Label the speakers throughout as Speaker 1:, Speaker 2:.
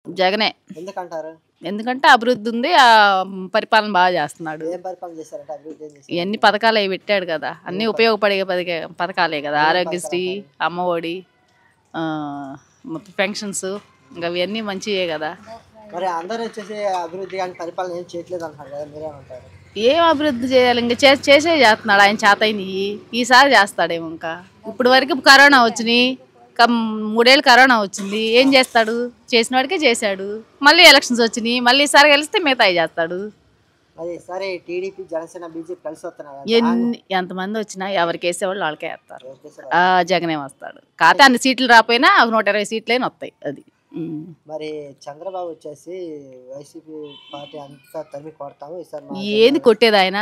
Speaker 1: జగనే.
Speaker 2: ఎందుకంటారు?
Speaker 1: ఎందుకంటే అభివృద్ధి ఉంది. పరిపాలన బాగా చేస్తున్నాడు.
Speaker 2: ఏం పరిపాలన చేశారంటే అభివృద్ధి ఏం చేశారు?
Speaker 1: ఇవన్నీ పథకాలు అవి పెట్టాడు కదా, అన్నీ ఉపయోగపడే పథకాలే కదా. ఆరోగ్యశ్రీ, అమ్మఒడి, పెన్షన్స్, ఇంకా అవన్నీ మంచివే కదా.
Speaker 2: మరి అందరూ వచ్చేసి అభివృద్ధి కానీ పరిపాలన ఏం చేయట్లేదు అంటారు కదా, మీరేమంటారు?
Speaker 1: ఏం అభివృద్ధి చేయాలి? ఇంకా చేసే చేస్తున్నాడు ఆయన చేతని. ఈసారి చేస్తాడేమో. ఇంకా ఇప్పుడు వరకు కరోనా వచ్చినాయి, 3 ఏళ్ళు కరోనా వచ్చింది. ఏం చేస్తాడు? చేసిన వాడికే చేశాడు. మళ్ళీ ఎలక్షన్స్ వచ్చినాయి, మళ్ళీ ఈసారి గెలిస్తే మిగతాయి చేస్తాడు.
Speaker 2: మరి సరే, టీడీపీ జనసేన బీజేపీ కలిసి వస్తున్నాయి.
Speaker 1: ఎంతమంది వచ్చినా ఎవరికి వేసేవాళ్ళు వాళ్ళకే వేస్తారు. జగనే వస్తాడు. కాకపోతే అన్ని సీట్లు రాకపోయినా 120 సీట్లైనా వస్తాయి. అది.
Speaker 2: మరి చంద్రబాబు వచ్చేసి వైసీపీ పార్టీ అంతా తరిమి కొడతాము ఈసారి.
Speaker 1: ఏంది కొట్టేది ఆయన?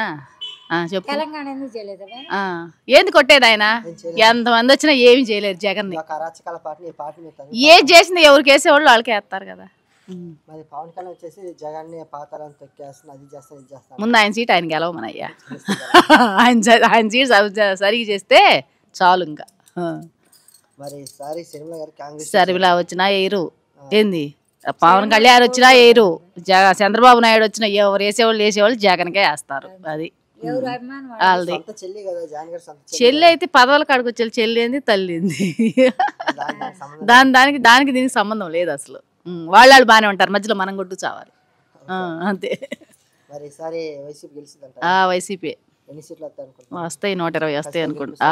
Speaker 1: చెప్పు. ఏంది కొట్టేది ఆయన? ఎంతమంది వచ్చినా ఏమి చేయలేరు జగన్. ఏది చేసింది ఎవరికి వేసేవాళ్ళు వాళ్ళకే వేస్తారు కదా.
Speaker 2: మరి పవన్ కళ్యాణ్ వచ్చేసి జగన్ పాతాలను తొక్కేస్తున్నా, అది చేస్తాను ఇది చేస్తాను.
Speaker 1: ముందు ఆయన సీట్ ఆయన గెలవమనయ్యా. ఆయన సీట్ సరిగ్గా చేస్తే చాలు. ఇంకా
Speaker 2: మరి ఈసారి
Speaker 1: షర్మిల వచ్చినా వేయరు. ఏంది పవన్ కళ్యాణ్ వచ్చినా వేయరు. చంద్రబాబు నాయుడు వచ్చినా ఎవరు వేసేవాళ్ళు జగన్కే వేస్తారు. అది వాళ్ళది. చెల్లి అయితే పదవుల కాడికి వచ్చే చెల్లి ఏంది, తల్లి ఏంది, దానికి దీనికి సంబంధం లేదు అసలు. వాళ్ళు బాగానే ఉంటారు, మధ్యలో మనం కొట్టు చావాలి అంతే. వైసీపీ వస్తాయి, 120 వస్తాయి అనుకుంటా.